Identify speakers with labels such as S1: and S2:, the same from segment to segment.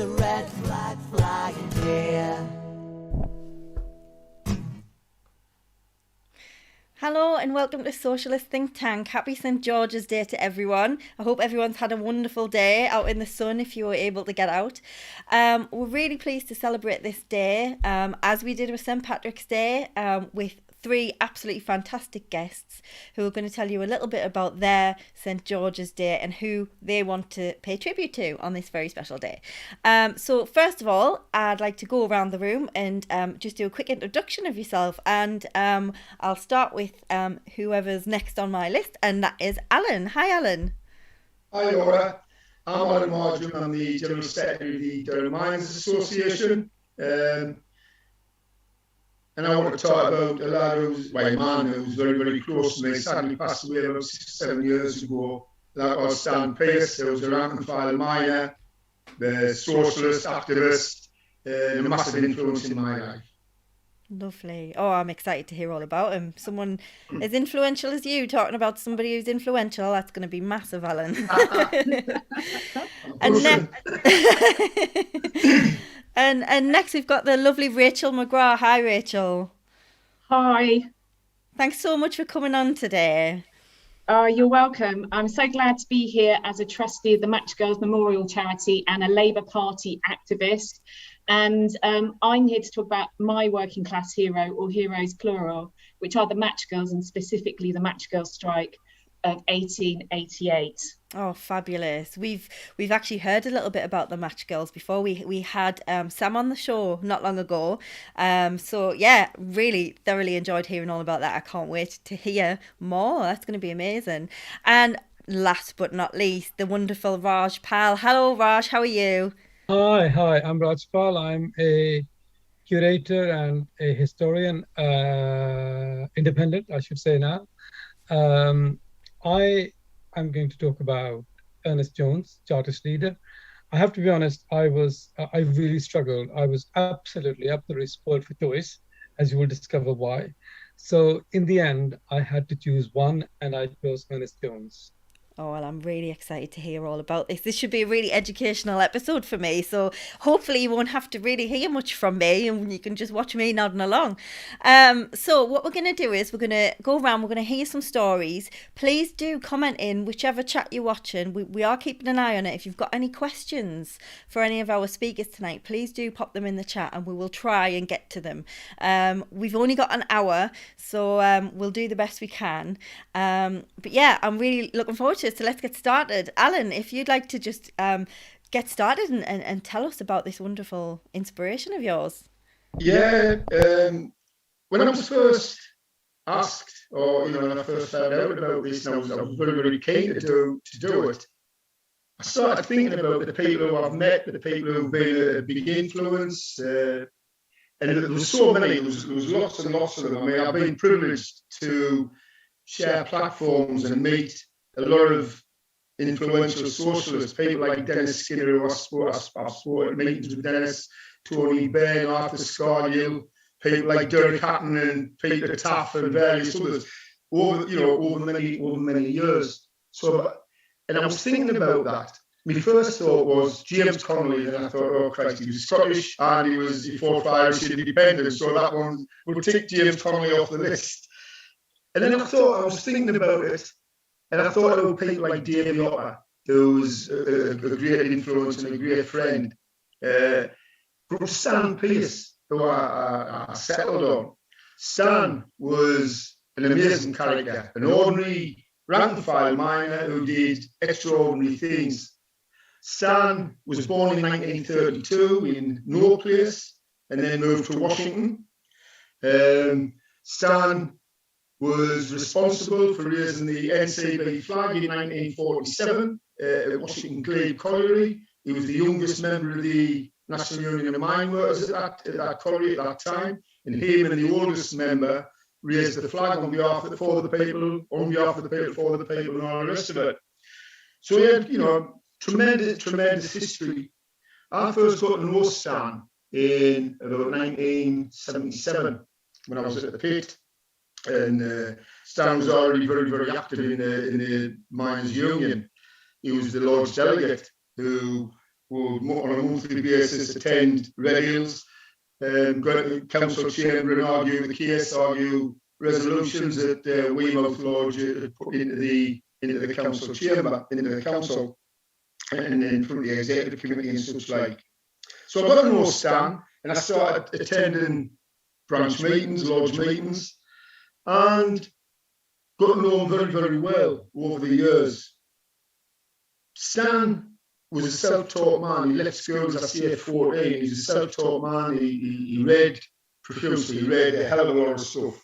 S1: a red flag flying here.
S2: Hello and welcome to Socialist Think Tank. Happy St. George's Day to everyone. I hope everyone's had a wonderful day out in the sun if you were able to get out. We're really pleased to celebrate this day as we did with St. Patrick's Day with three absolutely fantastic guests who are going to tell you a little bit about their St. George's Day and who they want to pay tribute to on this very special day. So first of all, I'd like to go around the room and just do a quick introduction of yourself, and I'll start with whoever's next on my list, and that is Alan. Hi, Alan.
S3: Hi, Laura. I'm Alan Mardghum. I'm the General Secretary of the Durham Miners Association. And I want to talk about a lad who's, a man who's very, very close to me. Sadly passed away about 6 or 7 years ago. That was Stan Pearce, who was a rank and file miner, the socialist activist, a massive influence in my life.
S2: Lovely. Oh, I'm excited to hear all about him. Someone as influential as you talking about somebody who's influential, that's going to be massive, Alan. And next we've got the lovely Rachel McGrath. Hi, Rachel.
S4: Hi.
S2: Thanks so much for coming on today.
S4: You're welcome. I'm so glad to be here as a trustee of the Match Girls Memorial Charity and a Labour Party activist. And I'm here to talk about my working class hero, or heroes plural, which are the Match Girls, and specifically the Match Girls strike of 1888.
S2: Oh, fabulous. We've actually heard a little bit about the Match Girls before. We had Sam on the show not long ago. So yeah, really thoroughly enjoyed hearing all about that. I can't wait to hear more. That's going to be amazing. And last but not least, the wonderful Raj Pal. Hello, Raj. How are you?
S5: Hi, I'm Raj Pal. I'm a curator and a historian, independent, I should say now. I am going to talk about Ernest Jones, Chartist leader. I have to be honest, I really struggled. I was absolutely spoiled for choice, as you will discover why. So in the end, I had to choose one, and I chose Ernest Jones.
S2: Oh, well, I'm really excited to hear all about this. This should be a really educational episode for me. So hopefully you won't have to really hear much from me and you can just watch me nodding along. So what we're going to do is we're going to go around. We're going to hear some stories. Please do comment in whichever chat you're watching. We are keeping an eye on it. If you've got any questions for any of our speakers tonight, please do pop them in the chat and we will try and get to them. We've only got an hour, so we'll do the best we can. But yeah, I'm really looking forward to it. So let's get started. Alan, if you'd like to just get started and tell us about this wonderful inspiration of yours.
S3: Yeah, when I was first asked, or when I first found out about this, and I was very, very keen to do it, I started thinking about the people who I've met, the people who've been a big influence, and there was so many. There was lots and lots of them. I mean, I've been privileged to share platforms and meet a lot of influential socialists, people like Dennis Skinner, who I've spoken at meetings with Dennis, Tony Bain, Arthur Scargill, people like Derek Hatton and Peter Taff and various others over many years. So, and I was thinking about that. My first thought was James Connolly, and I thought, oh Christ, he was Scottish and he fought for Irish independence, so that one would tick James Connolly off the list. And then I was thinking about it. And I thought about people like Davy Otter, who was a great influence and a great friend. But Stan Pearce, who I settled on. Stan was an amazing character, an ordinary rank and file miner who did extraordinary things. Stan was born in 1932 in no place and then moved to Washington. Stan was responsible for raising the NCB flag in 1947 at Washington Glebe Colliery. He was the youngest member of the National Union of Mine Workers at that colliery at that time, and him and the oldest member raised the flag on behalf of the people, for the people, and all the rest of it. So he had, tremendous history. I first got to know Stan in about 1977 when I was at the pit. And Stan was already very, very active in the Miners' Union. He was the Lord's delegate who would on a monthly basis attend revels, go to the council chamber and argue the case, argue resolutions that Weymouth Lodge had put into the council chamber, into the council, and in front of the executive committee and such like. So I got to know Stan, and I started attending branch meetings, lodge meetings, and got to know him very, very well over the years. Stan was a self-taught man. He left school, as I say, at 14. He's a self-taught man. He read profusely. He read a hell of a lot of stuff.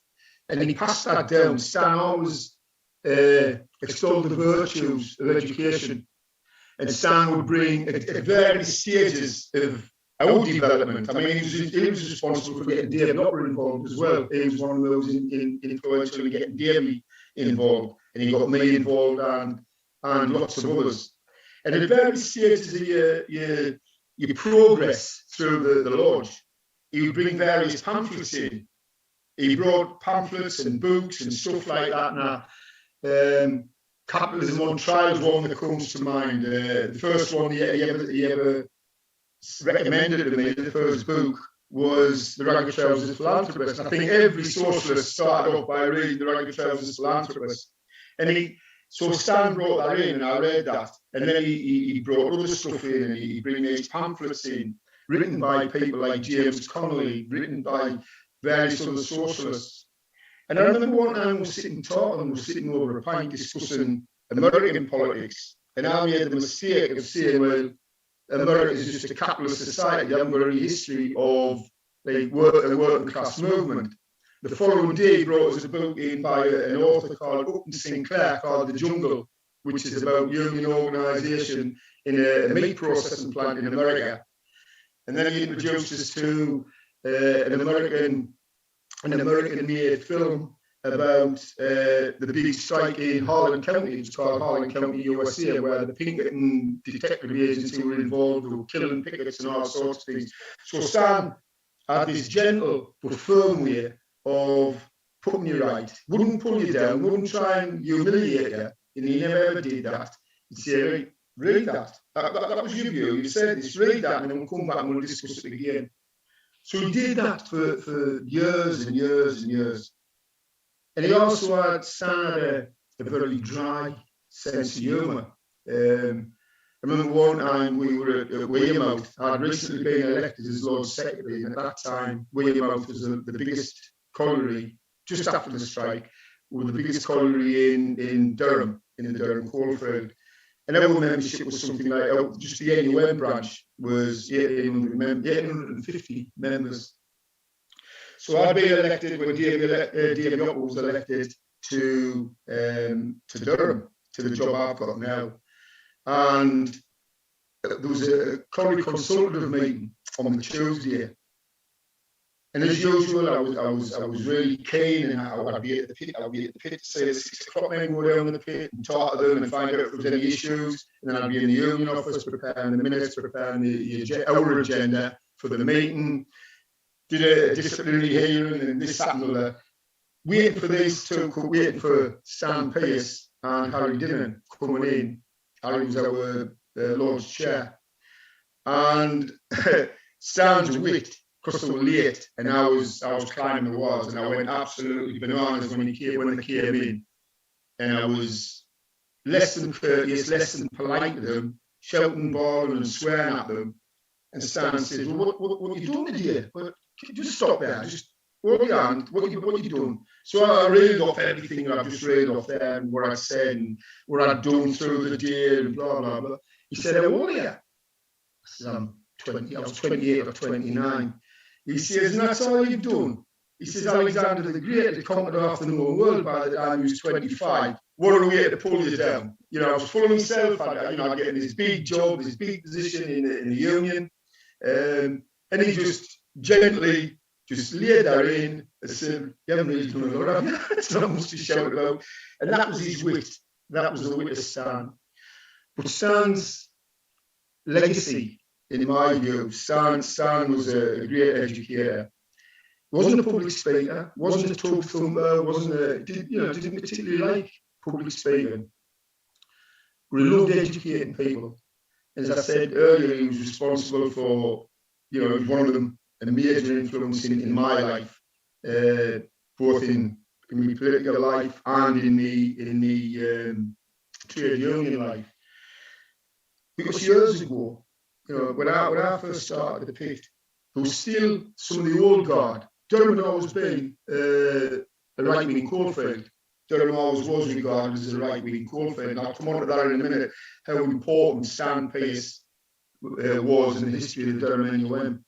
S3: And he passed that down. Stan always extolled the virtues of education. And Stan would bring, at various stages of our development, I mean, he was responsible for getting Dave Locker involved as well. He was one of those influential in getting Davey involved. And he got me involved and lots of others. And at various stages of your progress through the lodge, he would bring various pamphlets in. He brought pamphlets and books and stuff like that. Now, Capitalism on Trial is one that comes to mind. The first one he ever recommended to me, the first book, was The Ragged Trousers Philanthropist. I think every socialist started off by reading The Ragged Trousers Philanthropist. And so Stan brought that in, and I read that. And then he brought other stuff in, and he bring these pamphlets in, written by people like James Connolly, written by various other socialists. And I remember one time we were sitting talking, we were sitting over a pint discussing American politics. And I made the mistake of saying, well, America is just a capitalist society. They haven't got any history of a working class movement. The following day, he brought us a book in by an author called Upton Sinclair called The Jungle, which is about union organisation in a meat processing plant in America. And then he introduced us to an American-made film about the big strike in Harlan County. It's called Harlan County, USA, where the Pinkerton Detective Agency were involved, who were killing pickets and all sorts of things. So Stan had this gentle but firm way of putting you right. Wouldn't pull you down, wouldn't try and humiliate you, and he never ever did that. He'd say, right, read that. That was your view. You said this, read that, and then we'll come back and we'll discuss it again. So he did that for years and years and years. And he also had a very dry sense of humour. I remember one time we were at Weymouth. I'd recently been elected as Lord Secretary, and at that time, Weymouth was the biggest colliery, just after the strike, was the biggest colliery in Durham, in the Durham coalfield. And our membership was something like, just the NUM branch was 850 members. So I'd been elected when David Yockle was elected to Durham, to the job I've got now. And there was a colliery consultative meeting on the Tuesday. And as usual, I was really keen, and I'd be at the pit. I'd be at the pit to say at 6 o'clock, men go down in the pit and talk to them and find out if there was any issues. And then I'd be in the union office preparing the minutes, preparing our agenda for the meeting. Did a disciplinary hearing and this, that, and other. Waiting for these two, waiting for Stan Pearce and Harry Dinnan coming in. Harry was our Lord's chair, and Stan's wit, because they were late, and I was climbing the walls, and I went absolutely bananas when they came in, and I was less than courteous, less than polite to them, shouting, bawling, and swearing at them. And Stan says, "Well, what are you doing here? Just stop there. Just hold your hand. What are you doing?" So I reeled off everything that I've just reeled off there, and what I'd said, and what I'd done through the day, and blah blah blah. He said, "How old are you?" I said, "I'm 20. I was 28 or 29." He says, "And that's all you've done?" He says, "Alexander the Great had conquered half the known world by the time he was 25. What a way to pull you down." You know, I was full of myself. I'd getting this big job, this big position in the union, and he just gently just laid that in and said, "You haven't really done a lot of it." That's not much to shout about. And that was his wit. That was the wit of Stan. But Stan's legacy, in my view, Stan was a great educator. Wasn't a public speaker, wasn't a tub thumper, didn't particularly like public speaking. But he loved educating people. As I said earlier, he was responsible for, he was one of them, a major influence in my life, both in my political life and in the trade union life. Because years ago, when I first started the pit, there was still some of the old guard. Durham had always been a right-wing coalfield. Durham always was regarded as a right-wing coalfield. And I'll come on to that in a minute, how important Stan Pearce was in the history of the Durham NUM.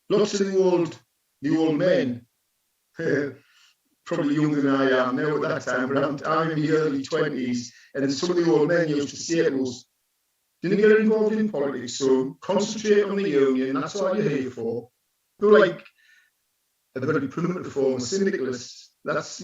S3: Lots of the old men, probably younger than I am now at that time, but I'm in the early 20s, and some of the old men used to say to us, didn't get involved in politics, so concentrate on the union, that's all you're here for. They're like a very primitive form of syndicalists. That's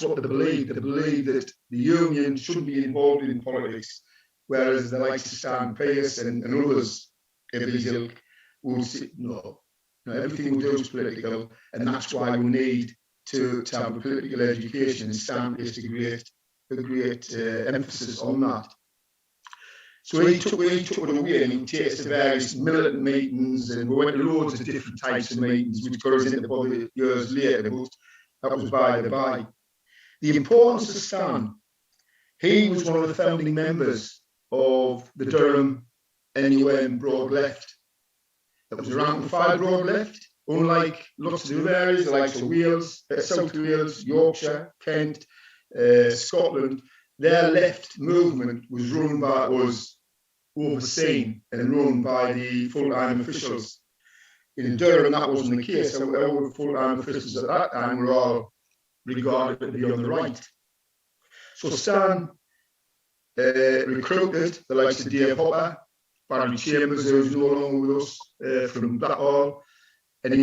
S3: what they believe. They believe that the union shouldn't be involved in politics, whereas the likes of Stan Pearce and others of his ilk would say, no, everything we do is political, and that's why we need to have a political education, and Stan Pearce a great emphasis on that. So he took it away, and he would take us to various militant meetings, and we went to loads of different types of meetings, which got us into bother years later, but that was by the by. The importance of Stan, he was one of the founding members of the Durham NUM Broad Left. That was a rank and file Broad Left, unlike lots of the other areas, the likes of Wales, South Wales, Yorkshire, Kent, Scotland. Their left movement was overseen and run by the full-time officials. In Durham, that wasn't the case. So our full-time officials at that time were all regarded to be on the right. So Stan recruited the likes of Dave Hopper, Barry Chambers, who's no longer with us, from Blackhall, and he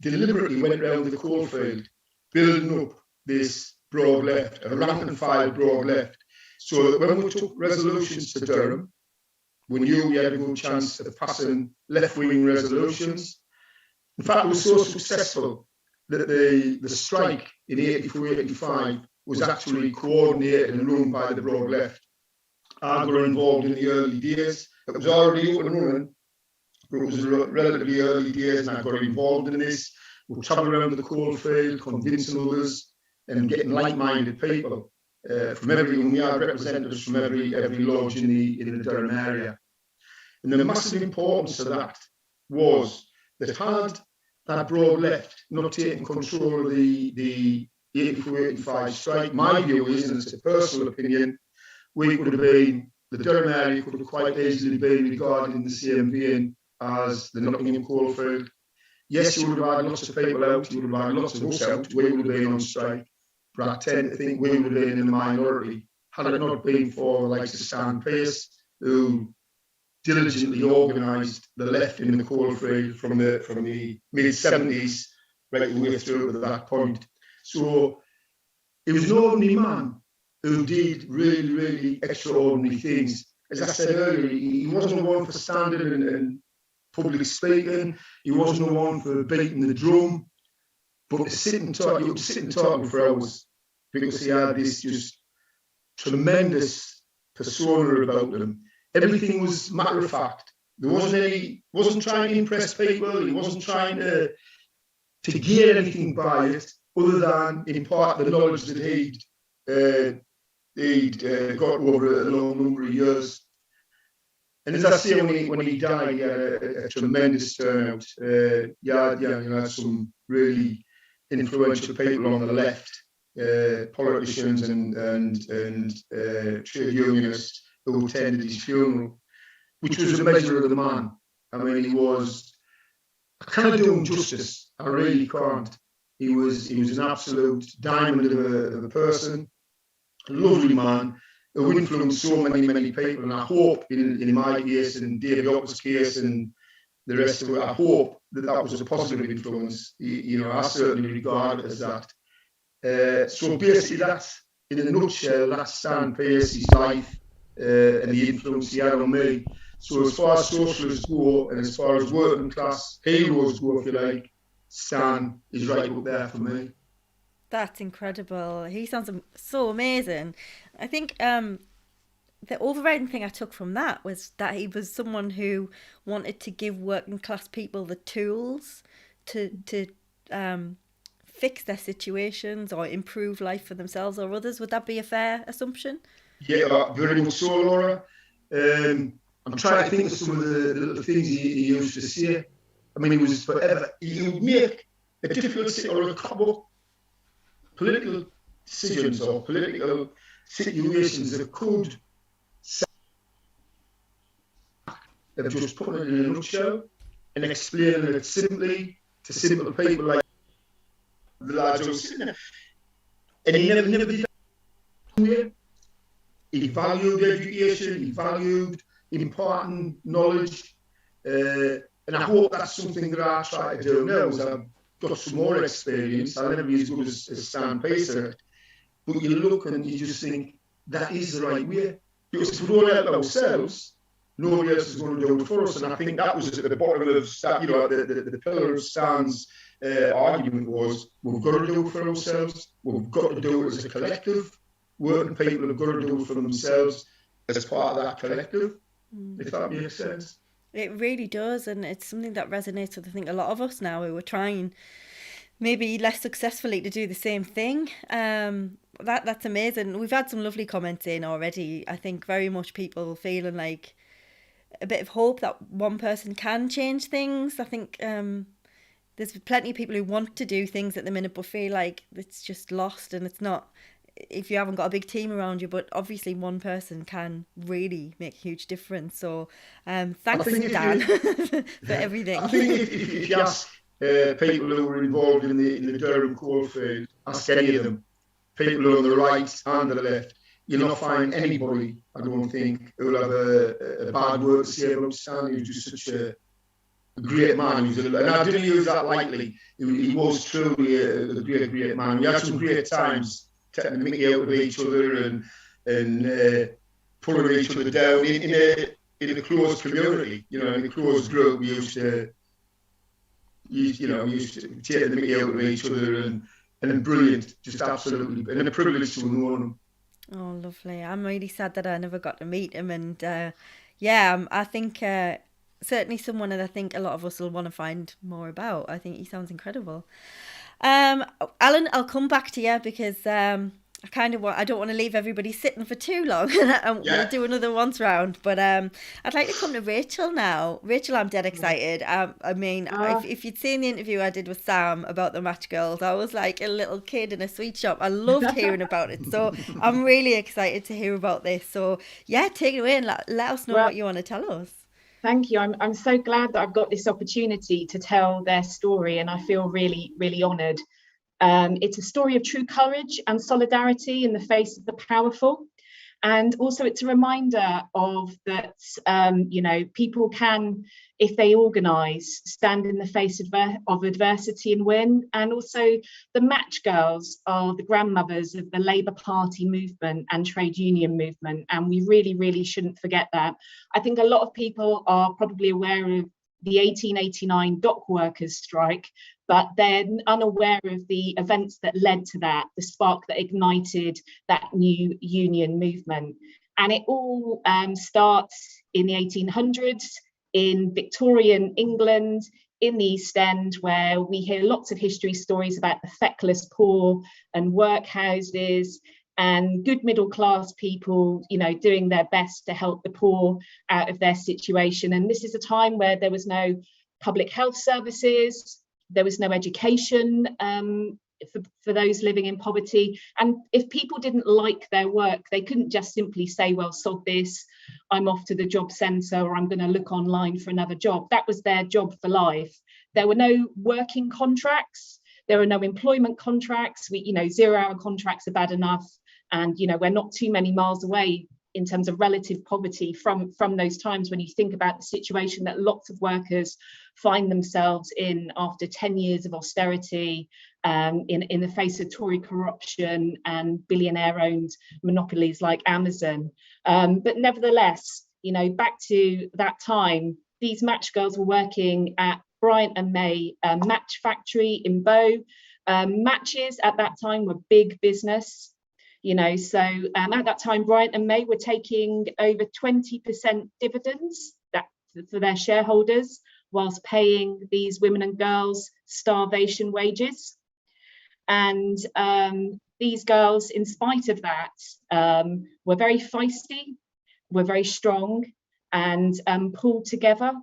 S3: deliberately went round the coalfield, building up this broad left, a rank and file broad left, so that when we took resolutions to Durham, we knew we had a good chance of passing left-wing resolutions. In fact, it was so successful that the strike in 84-85 was actually coordinated and run by the broad left. I got involved in the early days. It was already up and running, but it was relatively early days, and I got involved in this. We'll travel around the coalfield, convincing others, and getting like-minded people from every. We had representatives from every lodge in the Durham area, and the massive importance of that was that had that broad left not taken control of the 84-85 strike, my view is, and it's a personal opinion, we could have been, the Durham area could have quite easily been regarded in the same vein as the Nottingham coalfield. Yes, you would have had lots of people out, you would have had lots of us out, we would have been on strike, but I tend to think we would have been in the minority had it not been for the likes of Stan Pearce, who diligently organised the left in the coalfield from the mid-70s right the way through to that point. So he was an ordinary man who did really, really extraordinary things. As I said earlier, he wasn't the one for standing and public speaking. He wasn't the one for beating the drum. But to sit and talk, you would sit and talk for hours, because he had this just tremendous persona about him. Everything was matter of fact. There wasn't trying to impress people. He wasn't trying to gain anything by it, other than impart the knowledge that he'd got over a long number of years. And as I say, when he died, he had a tremendous turnout. You had some really influential people on the left, politicians and trade unionists, who attended his funeral, which was a measure of the man. I mean, he was, I can't do him justice. I really can't. He was an absolute diamond of a person, a lovely man, who influenced so many people. And I hope in my case and David Hopper's case and the rest of it, I hope that was a positive influence. I certainly regard it as that. So basically, that's, in a nutshell, that's Stan Pearce's life and the influence he had on me. So as far as socialists go, and as far as working class heroes go, if you like, Stan is right up there for me.
S2: That's incredible. He sounds so amazing. I think the overriding thing I took from that was that he was someone who wanted to give working class people the tools to fix their situations or improve life for themselves or others. Would that be a fair assumption?
S3: Yeah, very much so, Laura. I'm trying to think of some of the little things he used to say. I mean, he was forever, he would make a difficult or a couple political decisions or political situations that could have just put it in a nutshell and explaining it simply to simple people like the lads who were sitting there. And he never did that. He valued education, he valued important knowledge, and I hope that's something that I try to do now as I've got some more experience. I'll never be as good as Stan Pacer, but you look and you just think that is the right way. Because if we don't help ourselves, nobody else is going to do it for us. And I think that was at the bottom of the pillar of Stan's argument was we've got to do it for ourselves. We've got to do it as a collective. Working people have got to do it for themselves as part of that collective, if that makes sense.
S2: It really does, and it's something that resonates with, I think, a lot of us now who are trying, maybe less successfully, to do the same thing. That's amazing. We've had some lovely comments in already. I think very much people feeling like a bit of hope that one person can change things. I think there's plenty of people who want to do things at the minute but feel like it's just lost, and it's not if you haven't got a big team around you, but obviously one person can really make a huge difference. So thanks, Dan, for everything.
S3: I think if you ask people who were involved in the Durham coalfield, ask any of them, people on the right and the left, you'll not find anybody, I don't think, who will have a bad word to say about Stan. He was just such a great man. And I didn't use that lightly. He was truly a great man. We had some great times taking the mickey out of each other and pulling each other down in a closed community. You know, in a closed group, we used to take the mickey out of each other and brilliant, just absolutely, and a privilege to have known him.
S2: Oh, lovely. I'm really sad that I never got to meet him, and I think certainly someone that I think a lot of us will want to find more about. I think he sounds incredible. Alan, I'll come back to you because I don't want to leave everybody sitting for too long. We'll do another once round, but I'd like to come to Rachel now. Rachel, I'm dead excited. If you'd seen the interview I did with Sam about the Match Girls, I was like a little kid in a sweet shop. I loved hearing about it, so I'm really excited to hear about this. So yeah, take it away and let us know what you want to tell us.
S4: Thank you. I'm so glad that I've got this opportunity to tell their story, and I feel really, really honoured. It's a story of true courage and solidarity in the face of the powerful. And also it's a reminder of that, people can, if they organise, stand in the face of adversity and win. And also the Match Girls are the grandmothers of the Labour Party movement and trade union movement. And we really, really shouldn't forget that. I think a lot of people are probably aware of the 1889 dock workers strike, but they're unaware of the events that led to that, the spark that ignited that new union movement. And it all starts in the 1800s in Victorian England, in the East End, where we hear lots of history stories about the feckless poor and workhouses and good middle class people, doing their best to help the poor out of their situation. And this is a time where there was no public health services, there was no education for those living in poverty. And if people didn't like their work, they couldn't just simply say, well, sod this, I'm off to the job centre, or I'm going to look online for another job. That was their job for life. There were no working contracts. There were no employment contracts. 0-hour contracts are bad enough. And, we're not too many miles away in terms of relative poverty from those times when you think about the situation that lots of workers find themselves in after 10 years of austerity, in the face of Tory corruption and billionaire-owned monopolies like Amazon. But nevertheless, back to that time, these Match Girls were working at Bryant and May Match Factory in Bow. Matches at that time were big business. You know, so at that time, Bryant and May were taking over 20% dividends for their shareholders, whilst paying these women and girls starvation wages. And these girls, in spite of that, were very feisty, were very strong, and pulled together.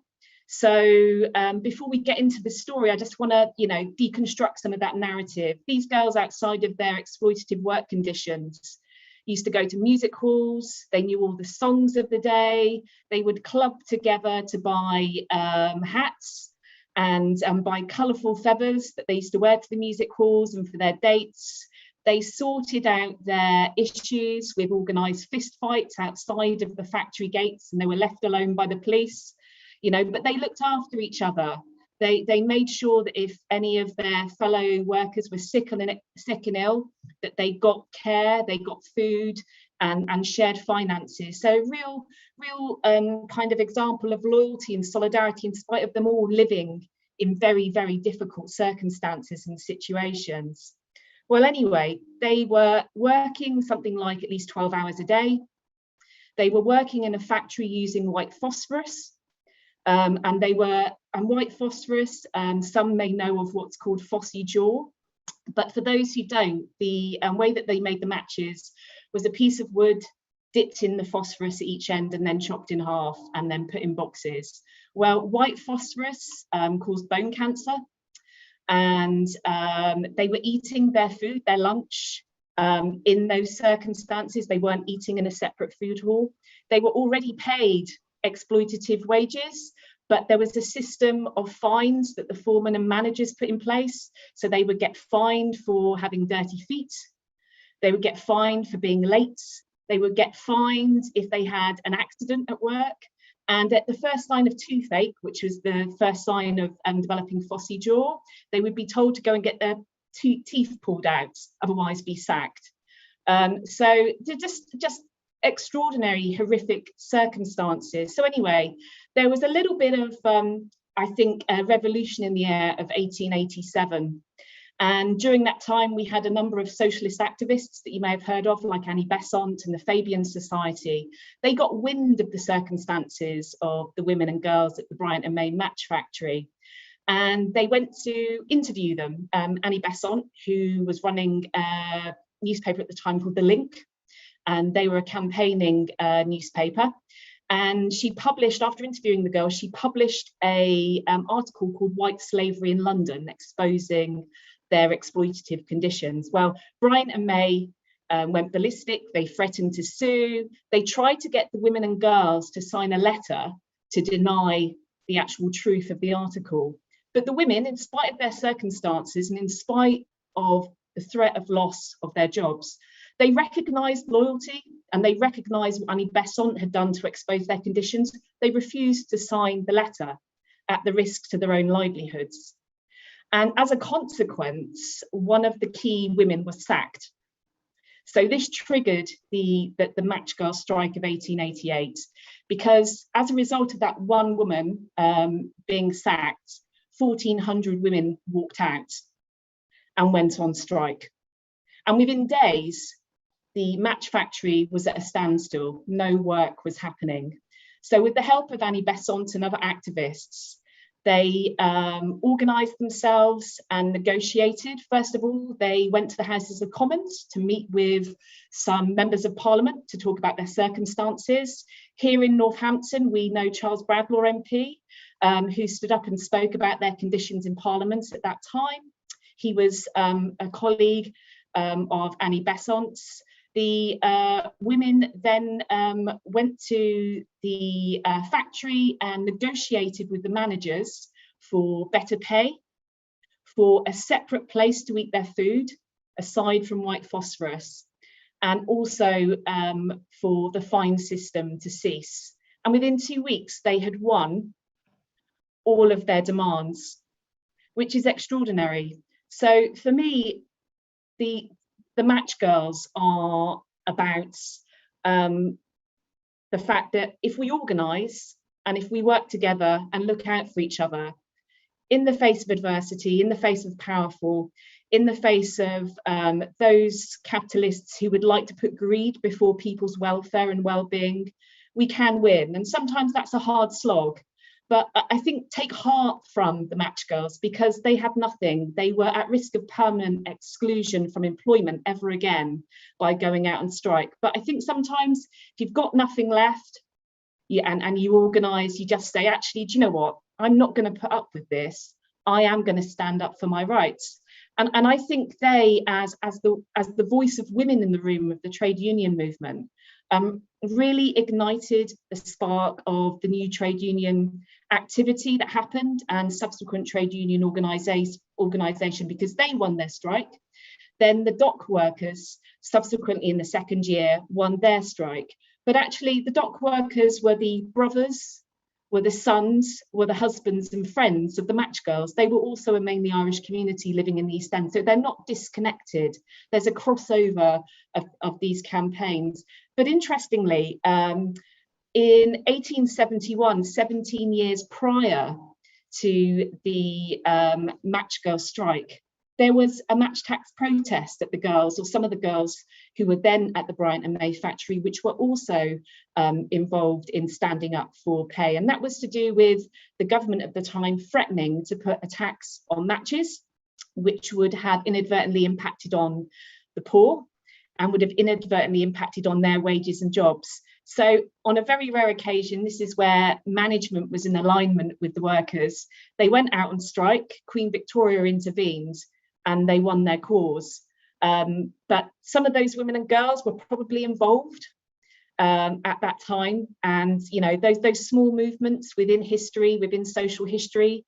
S4: So before we get into the story, I just want to, deconstruct some of that narrative. These girls, outside of their exploitative work conditions, used to go to music halls. They knew all the songs of the day. They would club together to buy hats and buy colourful feathers that they used to wear to the music halls and for their dates. They sorted out their issues with organised fistfights outside of the factory gates, and they were left alone by the police. But they looked after each other. They made sure that if any of their fellow workers were sick and ill, that they got care, they got food, and shared finances. So real kind of example of loyalty and solidarity, in spite of them all living in very, very difficult circumstances and situations. Well, anyway, they were working something like at least 12 hours a day. They were working in a factory using white phosphorus. And white phosphorus, some may know of what's called phossy jaw, but for those who don't, the way that they made the matches was a piece of wood dipped in the phosphorus at each end and then chopped in half and then put in boxes. Well, white phosphorus caused bone cancer, and they were eating their food, their lunch, in those circumstances. They weren't eating in a separate food hall. They were already paid exploitative wages, but there was a system of fines that the foremen and managers put in place. So they would get fined for having dirty feet. They would get fined for being late. They would get fined if they had an accident at work. And at the first sign of toothache, which was the first sign of developing phossy jaw, they would be told to go and get their teeth pulled out, otherwise be sacked. So just extraordinary, horrific circumstances. So anyway, there was a little bit of, I think, a revolution in the air of 1887. And during that time, we had a number of socialist activists that you may have heard of, like Annie Besant and the Fabian Society. They got wind of the circumstances of the women and girls at the Bryant and May match factory. And they went to interview them. Annie Besant, who was running a newspaper at the time called The Link, and they were a campaigning newspaper. And she published, after interviewing the girls, she published a article called White Slavery in London, exposing their exploitative conditions. Well, Bryant and May went ballistic. They threatened to sue. They tried to get the women and girls to sign a letter to deny the actual truth of the article. But the women, in spite of their circumstances and in spite of the threat of loss of their jobs, they recognised loyalty, and they recognised what Annie Besant had done to expose their conditions. They refused to sign the letter at the risk to their own livelihoods. And as a consequence, one of the key women was sacked. So this triggered the match girl strike of 1888, because as a result of that one woman being sacked, 1,400 women walked out and went on strike. And within days, the match factory was at a standstill. No work was happening. So with the help of Annie Besant and other activists, they organised themselves and negotiated. First of all, they went to the Houses of Commons to meet with some members of Parliament to talk about their circumstances. Here in Northampton, we know Charles Bradlaugh MP, who stood up and spoke about their conditions in Parliament at that time. He was a colleague of Annie Besant's. The women then went to the factory and negotiated with the managers for better pay, for a separate place to eat their food, aside from white phosphorus, and also for the fine system to cease. And within 2 weeks, they had won all of their demands, which is extraordinary. So for me, the match girls are about the fact that if we organise and if we work together and look out for each other in the face of adversity, in the face of powerful, in the face of those capitalists who would like to put greed before people's welfare and well-being, we can win. And sometimes that's a hard slog. But I think take heart from the match girls, because they had nothing. They were at risk of permanent exclusion from employment ever again by going out on strike. But I think sometimes if you've got nothing left, and you organise, you just say, actually, do you know what? I'm not going to put up with this. I am going to stand up for my rights. And I think they, as the voice of women in the room of the trade union movement, really ignited the spark of the new trade union activity that happened and subsequent trade union organisation, because they won their strike. Then the dock workers subsequently in the second year won their strike. But actually the dock workers were the brothers, were the sons, were the husbands and friends of the match girls. They were also a mainly Irish community living in the East End. So they're not disconnected. There's a crossover of these campaigns. But interestingly, in 1871, 17 years prior to the match girl strike, there was a match tax protest at the girls, or some of the girls who were then at the Bryant and May factory, which were also involved in standing up for pay. And that was to do with the government at the time threatening to put a tax on matches, which would have inadvertently impacted on the poor and would have inadvertently impacted on their wages and jobs. So on a very rare occasion, this is where management was in alignment with the workers. They went out on strike, Queen Victoria intervened, and they won their cause. But some of those women and girls were probably involved at that time. And, you know, those small movements within history, within social history,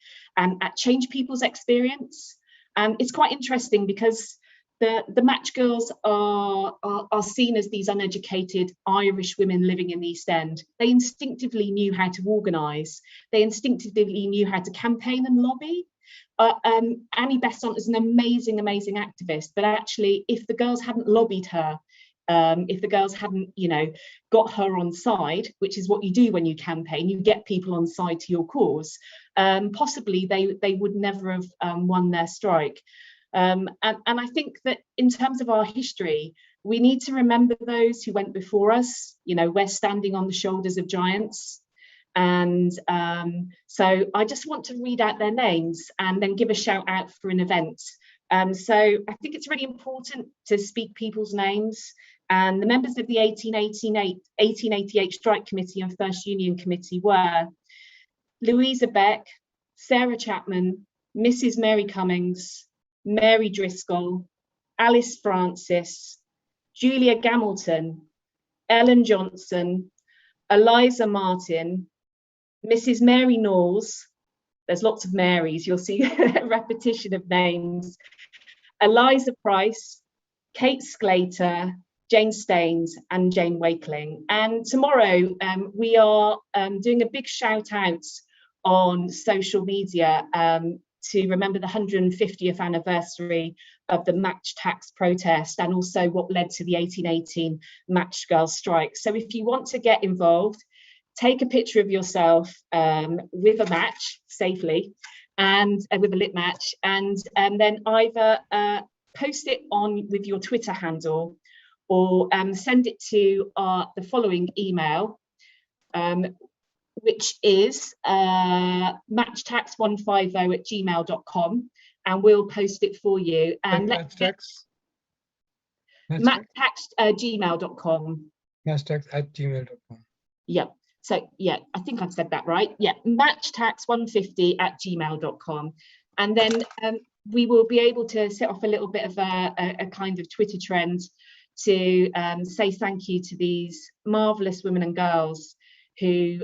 S4: change people's experience. It's quite interesting because the match girls are seen as these uneducated Irish women living in the East End. They instinctively knew how to organise. They instinctively knew how to campaign and lobby. Annie Besant is an amazing activist, but actually if the girls hadn't lobbied her, if the girls hadn't, you know, got her on side, which is what you do when you campaign, you get people on side to your cause, possibly they would never have won their strike. And I think that in terms of our history, we need to remember those who went before us. You know, we're standing on the shoulders of giants. And so I just want to read out their names and then give a shout out for an event. So I think it's really important to speak people's names. And the members of the 1888 Strike Committee and First Union Committee were Louisa Beck, Sarah Chapman, Mrs. Mary Cummings, Mary Driscoll, Alice Francis, Julia Gamilton, Ellen Johnson, Eliza Martin, Mrs. Mary Knowles, there's lots of Marys, you'll see a repetition of names, Eliza Price, Kate Sclater, Jane Staines and Jane Wakeling. And tomorrow we are doing a big shout out on social media to remember the 150th anniversary of the match tax protest and also what led to the 1818 match girl strike. So if you want to get involved, take a picture of yourself with a match safely and with a lit match, and then either post it on with your Twitter handle or send it to the following email, which is matchtax150@gmail.com, and we'll post it for you. And matchtax@gmail.com.
S5: Matchtax@gmail.com.
S4: Yep. So yeah, I think I've said that right. Yeah, matchtax150@gmail.com, and then we will be able to set off a little bit of a kind of Twitter trend to say thank you to these marvelous women and girls who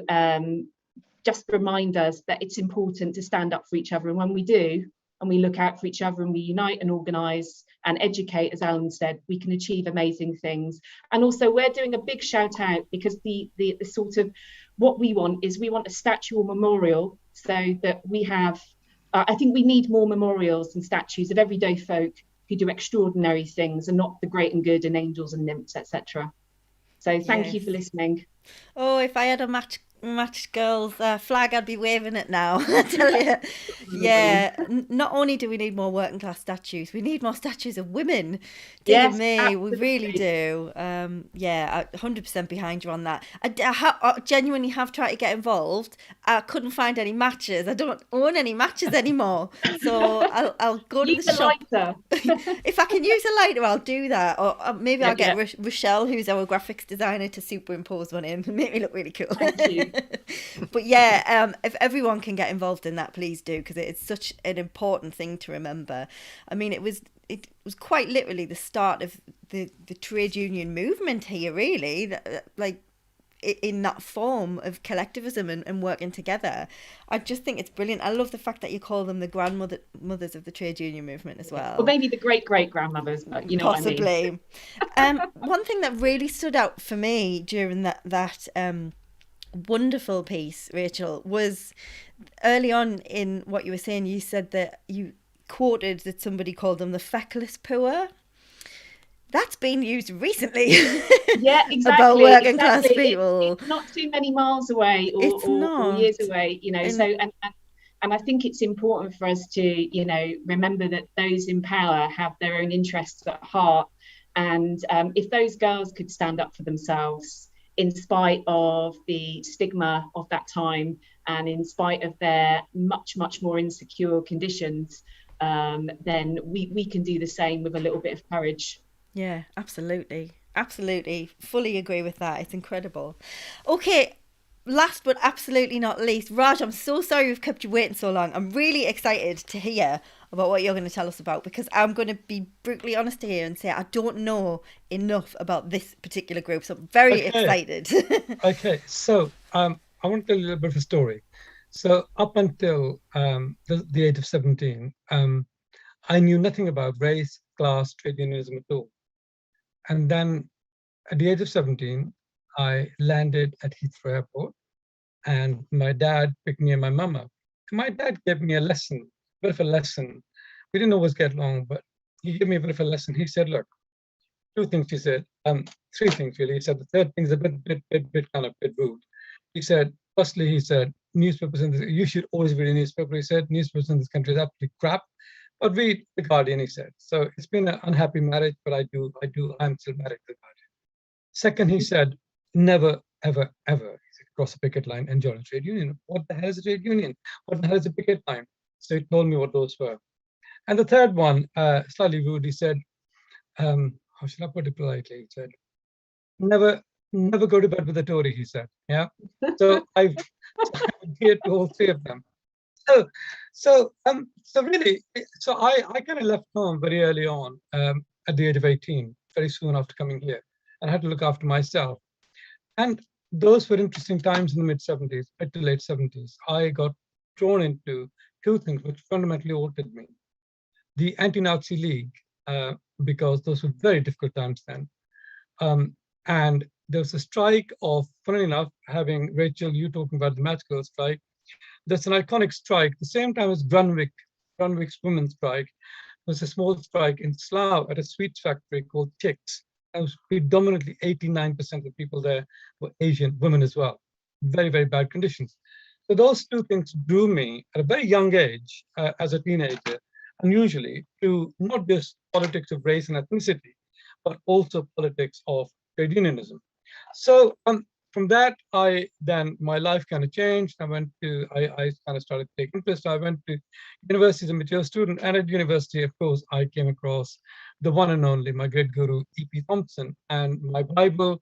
S4: just remind us that it's important to stand up for each other. And when we do, and we look out for each other and we unite and organise and educate, as Alan said, we can achieve amazing things. And also we're doing a big shout out because the sort of what we want is we want a statue or memorial so that we have, I think we need more memorials and statues of everyday folk who do extraordinary things and not the great and good and angels and nymphs, etc. So thank you for listening.
S2: Oh, if I had a match Match Girls flag, I'd be waving it now. I tell you. Yeah, not only do we need more working class statues, we need more statues of women. Dear
S4: Yes,
S2: me, we really
S4: absolutely.
S2: do. Yeah, 100% behind you on that. I genuinely have tried to get involved. I couldn't find any matches. I don't own any matches anymore. So I'll go to the
S4: Use a
S2: shop.
S4: lighter.
S2: If I can use a lighter, I'll do that. Or maybe I'll get
S4: Yeah,
S2: Rochelle, who's our graphics designer, to superimpose one in and make me look really cool.
S4: thank you.
S2: But yeah, if everyone can get involved in that, please do, because it's such an important thing to remember. I mean, it was quite literally the start of the trade union movement here, really. Like, in that form of collectivism and working together. I just think it's brilliant. I love the fact that you call them the grandmothers of the trade union movement as well.
S4: Or maybe the great-great-grandmothers, but you know
S2: Possibly.
S4: what I mean.
S2: One thing that really stood out for me during that wonderful piece, Rachel, was early on in what you were saying. You said that you quoted that somebody called them the feckless poor. That's been used recently.
S4: Yeah, exactly.
S2: About working class people.
S4: It's not too many miles away or years away, you know. So and I think it's important for us to, you know, remember that those in power have their own interests at heart. And if those girls could stand up for themselves in spite of the stigma of that time and in spite of their much, much more insecure conditions, then we can do the same with a little bit of courage.
S2: Yeah, absolutely. Absolutely. Fully agree with that. It's incredible. Okay, last but absolutely not least, Raj, I'm so sorry we've kept you waiting so long. I'm really excited to hear about what you're going to tell us about, because I'm going to be brutally honest here and say I don't know enough about this particular group. So I'm very excited.
S5: Okay, so I want to tell you a little bit of a story. So up until the age of 17, I knew nothing about race, class, trade unionism at all. And then at the age of 17, I landed at Heathrow Airport, and my dad picked me and my mum up. And my dad gave me a lesson, a bit of a lesson. We didn't always get along, but he gave me a bit of a lesson. He said, look, two things, he said, three things really. He said the third thing is a bit rude. He said, firstly, he said, newspapers in this, you should always read a newspaper. He said, newspapers in this country is absolutely crap. But read The Guardian, he said. So it's been an unhappy marriage, but I'm still married to The Guardian. Second, he said, never, ever, ever cross a picket line and join a trade union. What the hell is a trade union? What the hell is a picket line? So he told me what those were. And the third one, slightly rude, he said, how should I put it politely? He said, never go to bed with a Tory, he said. Yeah. So I've adhered to all three of them. So really, I kind of left home very early on, at the age of 18, very soon after coming here, and I had to look after myself. And those were interesting times in the mid-70s, mid to late 70s. I got drawn into two things which fundamentally altered me. The Anti-Nazi League, because those were very difficult times then. And there was a strike of, funnily enough, having Rachel, you talking about the Match Girl strike, that's an iconic strike. The same time as Grunwick's women's strike was a small strike in Slough at a sweets factory called Chicks. That was predominantly 89% of the people there were Asian women as well. Very, very bad conditions. So those two things drew me at a very young age, as a teenager, unusually, to not just politics of race and ethnicity, but also politics of trade unionism. So from that, my life kind of changed. I kind of started to take interest. I went to university as a mature student, and at university, of course, I came across the one and only, my great guru, E.P. Thompson, and my Bible,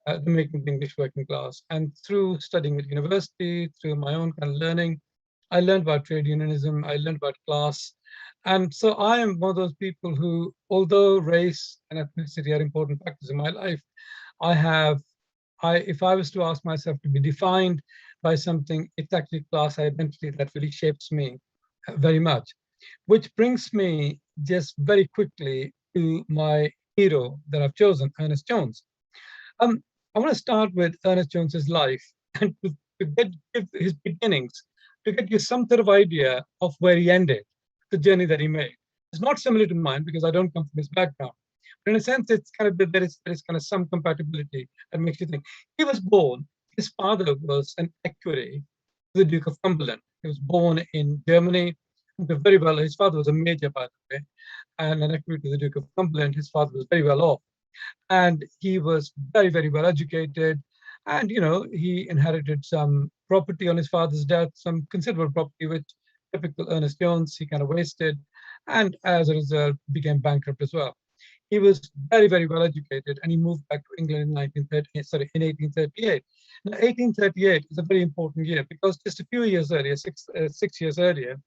S5: The Making of the English Working Class. And through studying at university, through my own kind of learning, I learned about trade unionism, I learned about class. And so I am one of those people who, although race and ethnicity are important factors in my life, if I was to ask myself to be defined by something, it's actually class identity that really shapes me very much. Which brings me just very quickly to my hero that I've chosen, Ernest Jones. I want to start with Ernest Jones's life and to give his beginnings, to get you some sort of idea of where he ended, the journey that he made. It's not similar to mine because I don't come from his background. But in a sense, it's kind of there is kind of some compatibility that makes you think. He was born his father was an equerry to the Duke of Cumberland. He was born in Germany. Very well, his father was a major, by the way, and an equerry to the Duke of Cumberland. His father was very well off, and he was very, very well educated. And he inherited some property on his father's death, some considerable property, which typical Ernest Jones, he kind of wasted, and as a result became bankrupt as well. He was very, very well educated, and he moved back to England in 1838. Now, 1838 is a very important year because just a few years earlier, 6 years earlier,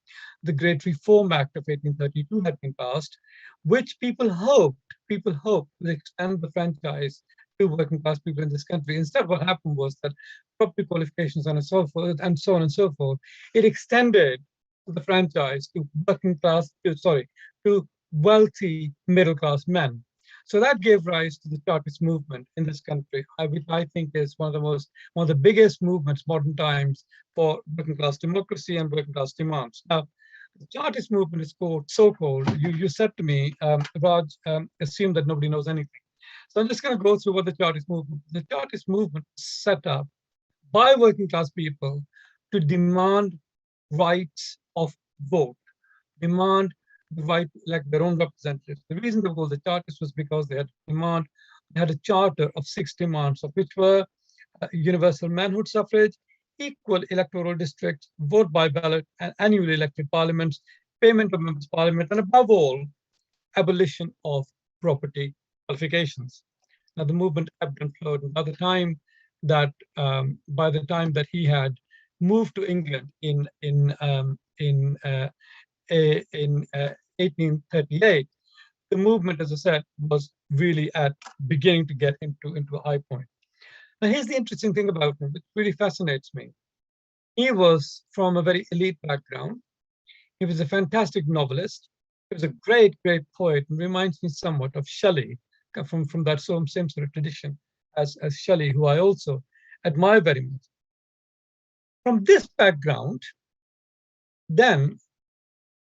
S5: the Great Reform Act of 1832 had been passed, which people hoped would extend the franchise to working class people in this country. Instead, what happened was that property qualifications and so forth, and so on and so forth, it extended the franchise to to wealthy middle class men. So that gave rise to the Chartist movement in this country, which I think is one of the biggest movements modern times for working class democracy and working class demands. Now, the Chartist movement is so-called. You said to me, Raj, assume that nobody knows anything. So I'm just going to go through what the Chartist movement. The Chartist movement was set up by working class people to demand rights of vote, demand the right to elect their own representatives. The reason they were called the Chartists was because they had a charter of 6 demands, of which were universal manhood suffrage, equal electoral districts, vote by ballot, and annually elected parliaments, payment of members' parliament, and above all, abolition of property qualifications. Now, the movement ebbed and flowed, and by the time that he had moved to England in 1838, the movement, as I said, was really beginning to get into a high point. Now, here's the interesting thing about him, which really fascinates me. He was from a very elite background. He was a fantastic novelist. He was a great, great poet, and reminds me somewhat of Shelley, from that same sort of tradition as Shelley, who I also admire very much. From this background, then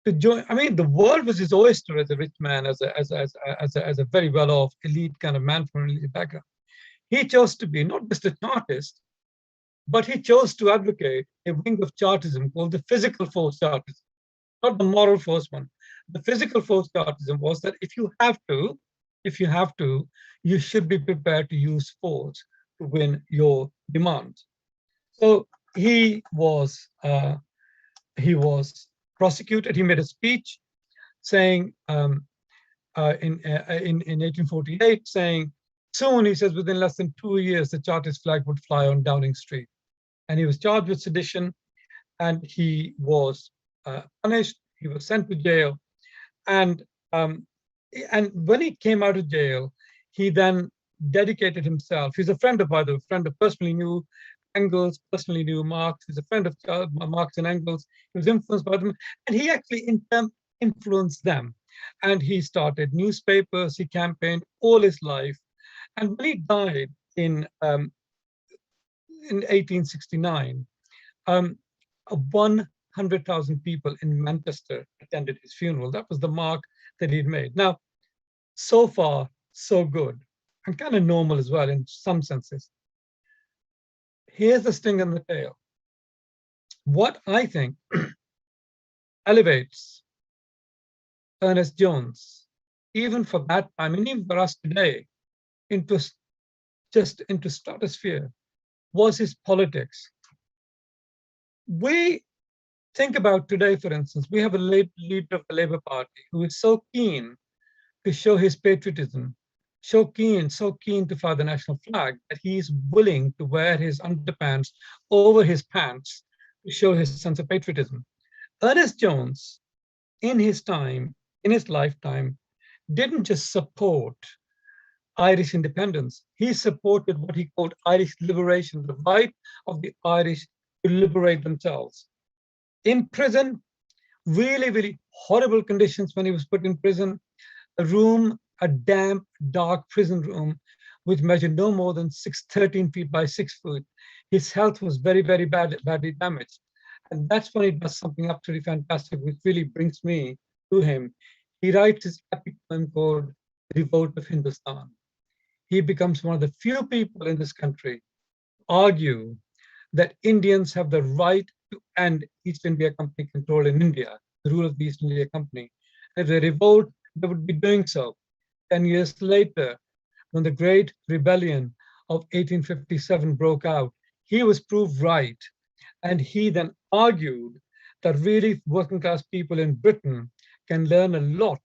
S5: to join, I mean, the world was his oyster as a rich man, as a very well-off elite kind of man from an elite background. He chose to be not just a Chartist, but he chose to advocate a wing of Chartism called the physical force Chartism, not the moral force one. The physical force Chartism was that if you have to, you should be prepared to use force to win your demands. So he was prosecuted. He made a speech saying in 1848, saying, soon, he says, within less than 2 years, the Chartist flag would fly on Downing Street. And he was charged with sedition, and he was punished. He was sent to jail. And when he came out of jail, he then dedicated himself. He's a friend of, personally knew Engels, personally knew Marx. He's a friend of Marx and Engels. He was influenced by them, and he actually influenced them. And he started newspapers. He campaigned all his life. And when he died in 1869, 100,000 people in Manchester attended his funeral. That was the mark that he'd made. Now, so far, so good, and kind of normal as well in some senses. Here's the sting in the tail. What I think elevates Ernest Jones, even for that time, and even for us today, into stratosphere, was his politics. We think about today, for instance, we have a leader of the Labour Party who is so keen to show his patriotism, so keen to fly the national flag, that he's willing to wear his underpants over his pants to show his sense of patriotism. Ernest Jones, in his lifetime, didn't just support Irish independence. He supported what he called Irish liberation, the right of the Irish to liberate themselves. In prison, really, really horrible conditions when he was put in prison, a damp, dark prison room, which measured no more than 13 feet by 6 feet. His health was very, very badly damaged. And that's when he does something absolutely fantastic, which really brings me to him. He writes his epic poem called Revolt of Hindustan. He becomes one of the few people in this country argue that Indians have the right to end East India Company control in India, the rule of the East India Company. If they revolt, they would be doing so. 10 years later, when the Great Rebellion of 1857 broke out, he was proved right. And he then argued that really working class people in Britain can learn a lot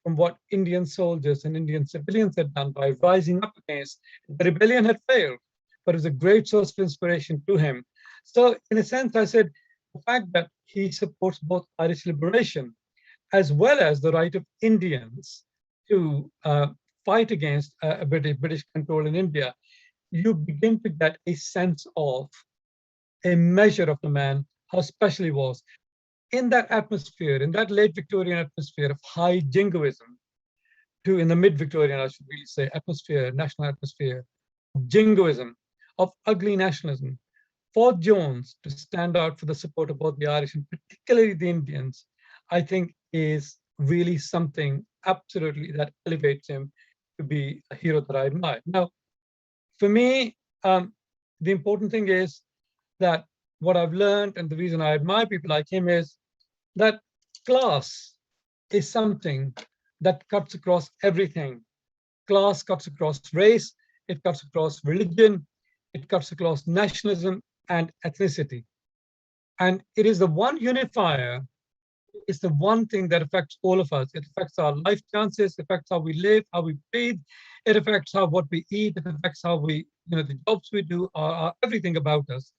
S5: from what Indian soldiers and Indian civilians had done by rising up against. The rebellion had failed, but it was a great source of inspiration to him. So, in a sense, I said the fact that he supports both Irish liberation as well as the right of Indians to fight against British control in India, you begin to get a sense of a measure of the man, how special he was. In that atmosphere, in that late Victorian atmosphere of high jingoism, to in the mid-Victorian, I should really say, atmosphere, national atmosphere, jingoism, of ugly nationalism, for Jones to stand out for the support of both the Irish and particularly the Indians, I think is really something absolutely that elevates him to be a hero that I admire. Now, for me, the important thing is that what I've learned and the reason I admire people like him is that class is something that cuts across everything. Class cuts across race, it cuts across religion, it cuts across nationalism and ethnicity. And it is the one unifier, it's the one thing that affects all of us. It affects our life chances, it affects how we live, how we breathe, it affects what we eat, it affects how we, the jobs we do, everything about us.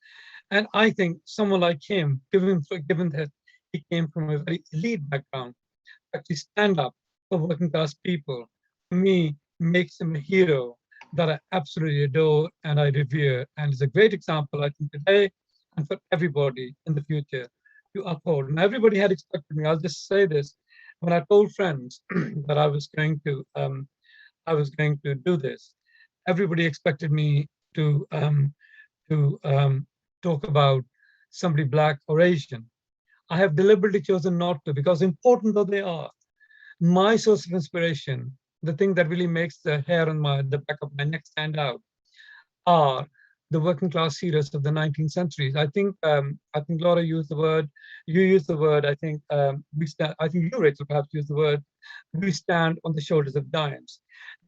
S5: And I think someone like him, given that he came from a very elite background, actually stand up for working class people, for me, makes him a hero that I absolutely adore and I revere. And it's a great example, I think, today and for everybody in the future to uphold. And everybody had expected me. I'll just say this: when I told friends that I was going to do this, everybody expected me to talk about somebody black or Asian. I have deliberately chosen not to, because important though they are, my source of inspiration, the thing that really makes the hair on the back of my neck stand out, are the working class heroes of the 19th centuries. I think Laura used the word, you used the word, I think I think you, Rachel, perhaps used the word, we stand on the shoulders of giants.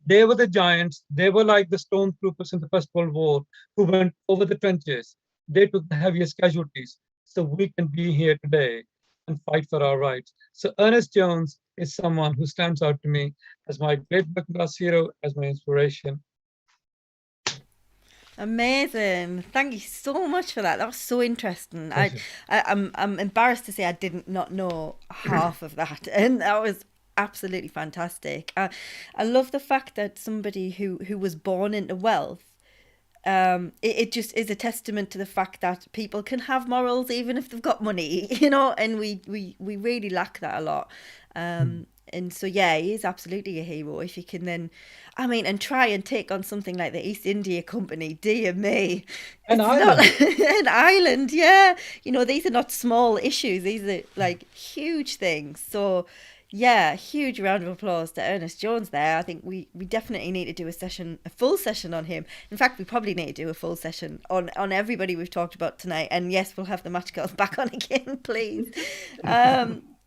S5: They were the giants. They were like the stormtroopers in the First World War who went over the trenches. They took the heaviest casualties so we can be here today and fight for our rights. So Ernest Jones is someone who stands out to me as my great working class hero, as my inspiration.
S2: Amazing. Thank you so much for that. That was so interesting. I'm embarrassed to say I did not know half of that. And that was absolutely fantastic. I love the fact that somebody who was born into wealth, it just is a testament to the fact that people can have morals even if they've got money, and we really lack that a lot. And so, yeah, he is absolutely a hero if you can then, and try and take on something like the East India Company, dear me.
S5: An island.
S2: An island, yeah. These are not small issues. These are like huge things. So, yeah, huge round of applause to Ernest Jones there. I think we definitely need to do a full session on him. In fact, we probably need to do a full session on everybody we've talked about tonight. And yes, we'll have the Match Girls back on again, please.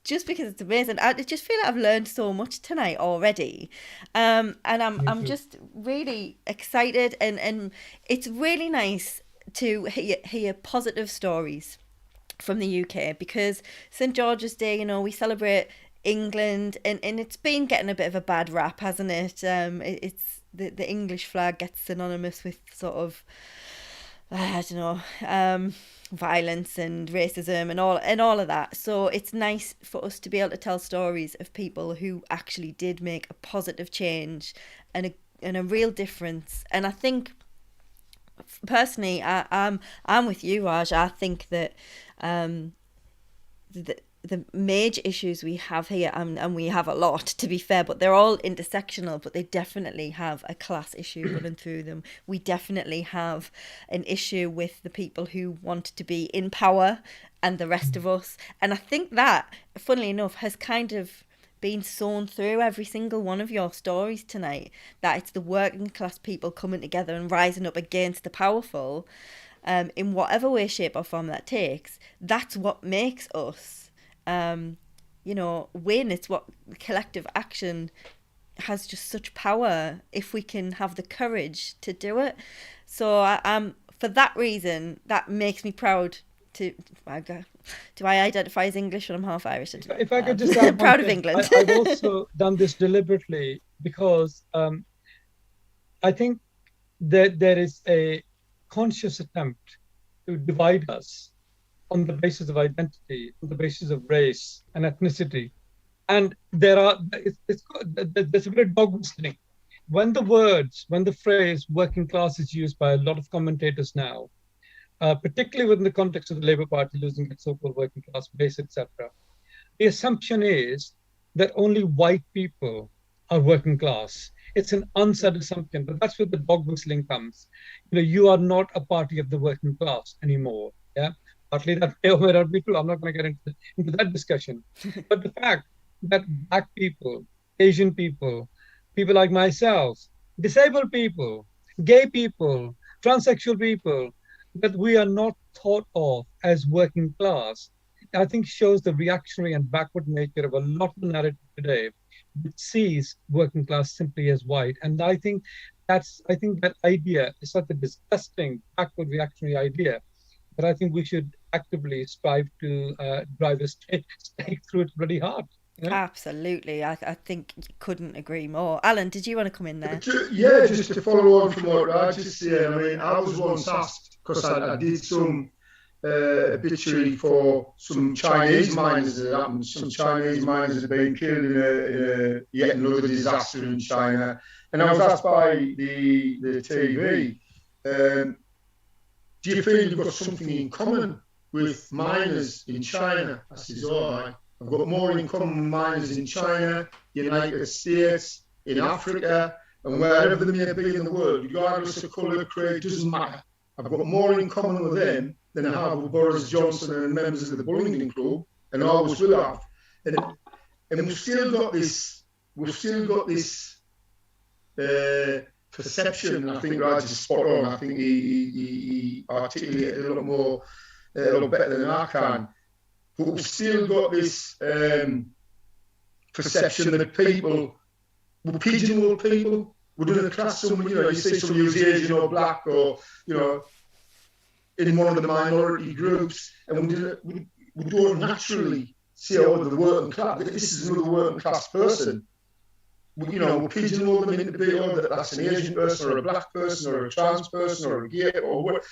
S2: Just because it's amazing. I just feel like I've learned so much tonight already. And I'm just really excited, and it's really nice to hear positive stories from the UK, because St. George's Day, we celebrate England, and it's been getting a bit of a bad rap, hasn't it? It's the English flag gets synonymous with sort of, I don't know, violence and racism and all of that. So it's nice for us to be able to tell stories of people who actually did make a positive change and a real difference. And I think personally, I'm with you, Raj. I think that the major issues we have here, and we have a lot, to be fair, but they're all intersectional, but they definitely have a class issue running through them. We definitely have an issue with the people who want to be in power and the rest of us. And I think that, funnily enough, has kind of been sewn through every single one of your stories tonight, that it's the working class people coming together and rising up against the powerful, in whatever way, shape or form that takes. That's what makes us, you know, win. It's what collective action has just such power if we can have the courage to do it. So for that reason, that makes me proud to... Do I identify as English when I'm half Irish?
S5: If I could just add
S2: proud of England.
S5: I've also done this deliberately because I think that there is a conscious attempt to divide us on the basis of identity, on the basis of race and ethnicity. And there's a bit of dog whistling. When the phrase working class is used by a lot of commentators now, particularly within the context of the Labour Party losing its so-called working class base, etc., the assumption is that only white people are working class. It's an unsaid assumption, but that's where the dog whistling comes. You know, you are not a party of the working class anymore. Yeah, partly that may or may not be true. I'm not going to get into that discussion. But the fact that Black people, Asian people, people like myself, disabled people, gay people, transsexual people, that we are not thought of as working class, I think shows the reactionary and backward nature of a lot of the narrative today, which sees working class simply as white. And I think that idea is such a disgusting backward reactionary idea that I think we should actively strive to drive a stake through it really hard. You know?
S2: Absolutely. I think you couldn't agree more. Alan, did you want to come in there?
S3: Yeah, just to follow on from what Raj is saying. I mean, I was once asked, because I did some obituary for some Chinese miners that happened. Some Chinese miners had been killed in a yet another disaster in China. And I was asked by the TV, do you feel you've got something in common with miners in China? I said, all right. I've got more in common with miners in China, United States, in Africa, and wherever they may be in the world, regardless of colour, creed, doesn't matter. I've got more in common with them than I have with Boris Johnson and members of the Bullingdon Club, and always will have. And we've still got this perception, and I think Raj is spot on. I think he articulated a lot better than I can. But we've still got this perception that people will pigeonhole people. We're doing a class someone, you see someone who's Asian or Black or, in one of the minority groups, and we don't naturally see the working class. This is another working class person. We pigeonhole them into being that's an Asian person or a Black person or a trans person or a gay or what.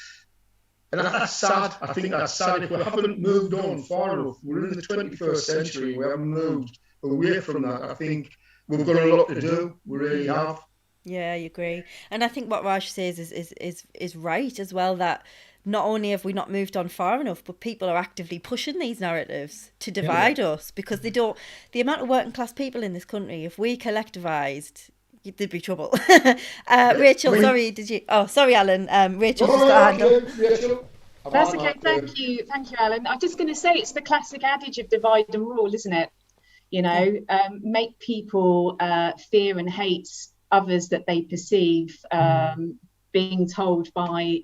S3: And that's sad. I think that's sad. If we haven't moved on far enough, we're in the 21st century, we haven't moved away from that. I think we've got a lot to do. We really have.
S2: Yeah, I agree. And I think what Raj says is right as well, that not only have we not moved on far enough, but people are actively pushing these narratives to divide us, because they don't... The amount of working class people in this country, if we collectivised... There'd be trouble. Rachel, sorry, did you... Oh, sorry, Alan. Rachel just got a hand up.
S3: Rachel.
S4: That's okay. Thank you, Alan. I'm just going to say it's the classic adage of divide and rule, isn't it? Make people fear and hate others that they perceive, being told by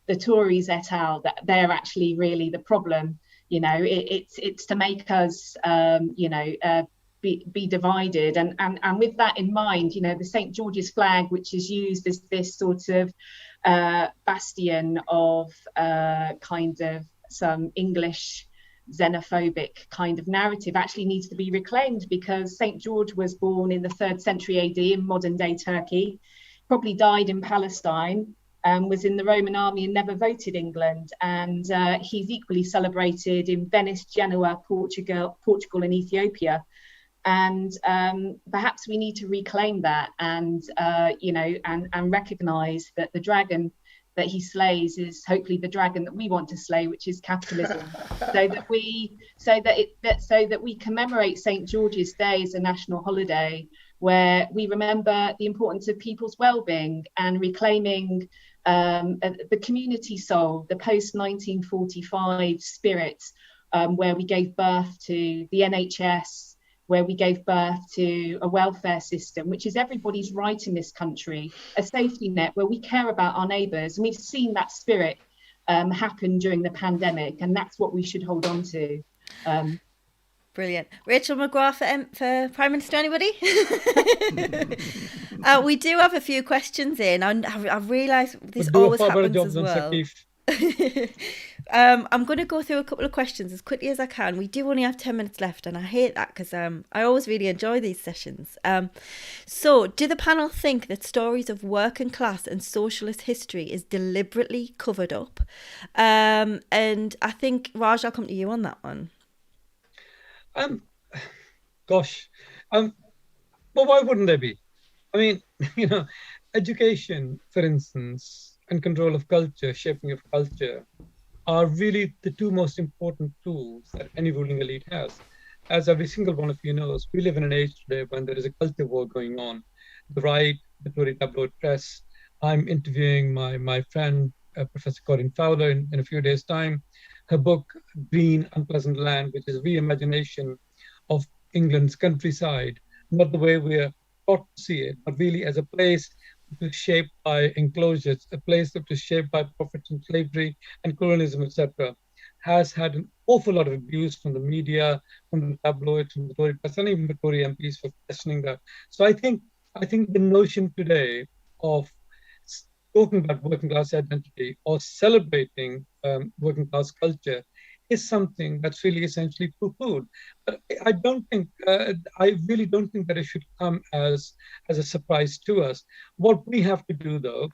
S4: the Tories et al. That they're actually really the problem. It's to make us, be divided, and with that in mind, the St. George's flag, which is used as this sort of bastion of kind of some English xenophobic kind of narrative, actually needs to be reclaimed, because St. George was born in the 3rd century AD in modern day Turkey, probably died in Palestine, was in the Roman army and never voted England, and he's equally celebrated in Venice, Genoa, Portugal and Ethiopia. And perhaps we need to reclaim that, and and recognise that the dragon that he slays is hopefully the dragon that we want to slay, which is capitalism. so that we commemorate St. George's Day as a national holiday, where we remember the importance of people's well-being and reclaiming the community soul, the post-1945 spirit, where we gave birth to the NHS, where we gave birth to a welfare system, which is everybody's right in this country, a safety net where we care about our neighbours. And we've seen that spirit happen during the pandemic, and that's what we should hold on to.
S2: Brilliant. Rachel McGrath for Prime Minister, anybody? We do have a few questions in. I've realised this always happens as well. I'm going to go through a couple of questions as quickly as I can. We do only have 10 minutes left, and I hate that because I always really enjoy these sessions. So, do the panel think that stories of working class and socialist history is deliberately covered up? And I think, Raj, I'll come to you on that one.
S5: Well, why wouldn't there be? I mean, education, for instance, and control of culture, shaping of culture, are really the two most important tools that any ruling elite has. As every single one of you knows, we live in an age today when there is a culture war going on. The right, the Tory tabloid press. I'm interviewing my friend, Professor Corinne Fowler, in a few days' time. Her book, Green Unpleasant Land, which is a reimagination of England's countryside, not the way we're taught to see it, but really as a place that was shaped by enclosures, a place that was shaped by profits and slavery and colonialism, etc., has had an awful lot of abuse from the media, from the tabloids, from the Tory press, and even the Tory MPs for questioning that. So I think the notion today of talking about working class identity or celebrating working class culture is something that's really essentially poo-pooed. But I really don't think that it should come as a surprise to us. What we have to do, though,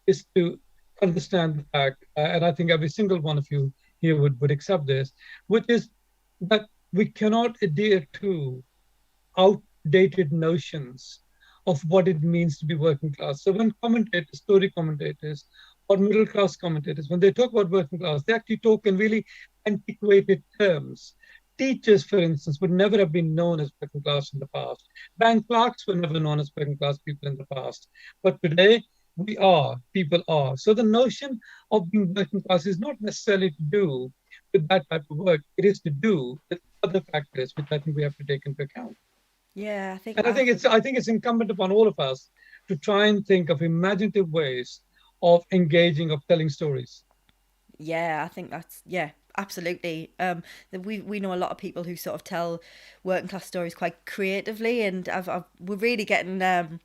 S5: is to understand the fact, and I think every single one of you here would accept this, which is that we cannot adhere to outdated notions of what it means to be working class. So when commentators, Tory commentators, or middle class commentators, when they talk about working class, they actually talk in really antiquated terms. Teachers, for instance, would never have been known as working class in the past. Bank clerks were never known as working class people in the past. But today, people are. So the notion of being working class is not necessarily to do with that type of work. It is to do with other factors, which I think we have to take into account.
S2: Yeah, I
S5: think it's incumbent upon all of us to try and think of imaginative ways of engaging, of telling stories.
S2: Yeah, I think that's, absolutely. We know a lot of people who sort of tell working class stories quite creatively, and we're really getting a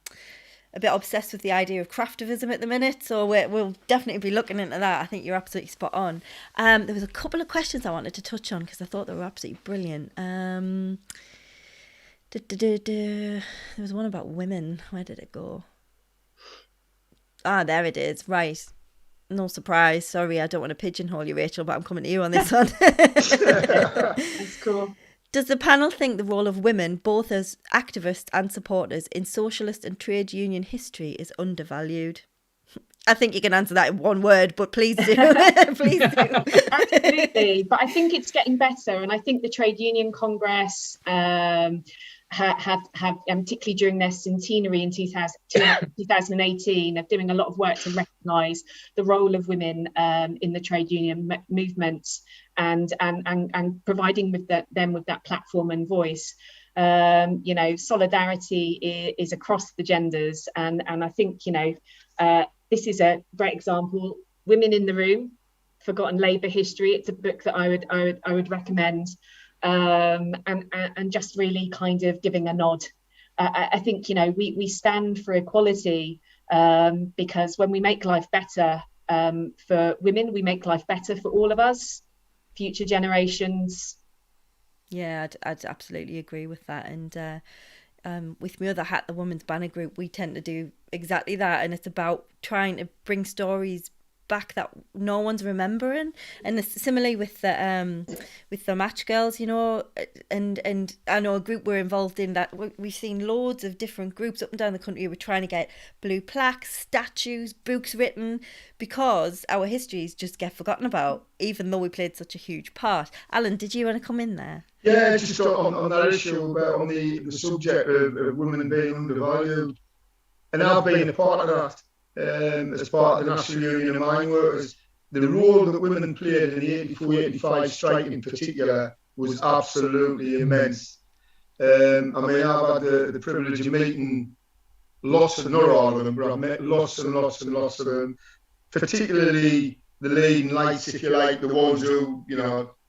S2: bit obsessed with the idea of craftivism at the minute, so we'll definitely be looking into that. I think you're absolutely spot on. There was a couple of questions I wanted to touch on because I thought they were absolutely brilliant. There was one about women. Where did it go? There it is. Right. No surprise. Sorry, I don't want to pigeonhole you, Rachel, but I'm coming to you on this one.
S4: That's cool.
S2: Does the panel think the role of women, both as activists and supporters, in socialist and trade union history is undervalued? I think you can answer that in one word, but please do. Please do.
S4: Absolutely. But I think it's getting better. And I think the Trade Union Congress have particularly during their centenary in 2018, of doing a lot of work to recognise the role of women in the trade union movement and providing them with that platform and voice. Solidarity is across the genders, and I think this is a great example. Women in the Room, Forgotten Labour History. It's a book that I would recommend. And just really kind of giving a nod. I think we stand for equality because when we make life better for women, we make life better for all of us, future generations.
S2: Yeah, I'd absolutely agree with that. And with my other hat, the Women's Banner Group, we tend to do exactly that, and it's about trying to bring stories back that no one's remembering, and similarly with the Match Girls, and I know a group we're involved in that we've seen loads of different groups up and down the country. We're trying to get blue plaques, statues, books written, because our histories just get forgotten about, even though we played such a huge part. Alan, did you want to come in there?
S3: Yeah, just on that issue about on the subject of women being undervalued, and I've been a part of that. As part of the National Union of Mine Workers, the role that women played in the 84-85 strike in particular was absolutely immense. I mean, I've had the privilege of meeting lots of, not all of them, but I've met lots and lots and lots of them, particularly the leading lights, if you like, the ones who,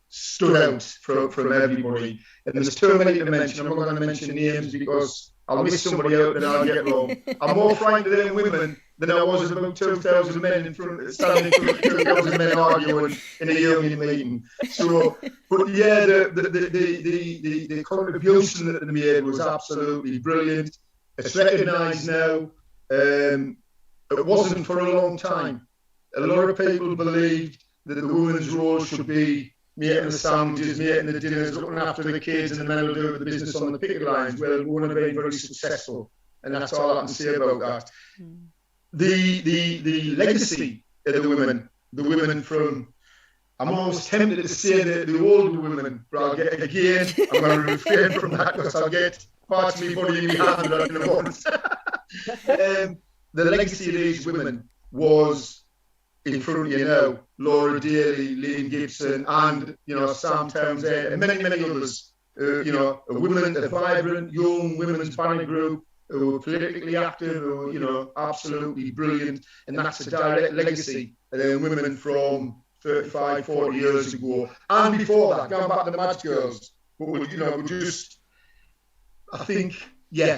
S3: stood out from everybody. And there's too many to mention. I'm not going to mention names because I'll miss somebody out and I'll get wrong. I'm more frightened of them women than I was of about 2,000 men standing in front of 2,000 men arguing in a union meeting. So, but yeah, the contribution that they made was absolutely brilliant. It's recognised now. It wasn't for a long time. A lot of people believed that the women's role should be making the sandwiches, making the dinners, looking after the kids, and the men will do the business on the picket lines. Well, women have been very successful, and that's all I can say about that. The legacy of the women from, I'm almost tempted to say the older women, but I'm going to refrain from that because I'll get parts of me body in my hand in a moment. The legacy of these women was in front of you now, Laura Daly, Lynn Gibson, and Sam Townsend, and many, many others. A vibrant young women's banner group who were politically active, who were absolutely brilliant, and that's a direct legacy of the women from 35, 40 years ago, and before that, going back to the Match Girls. But we just, I think, to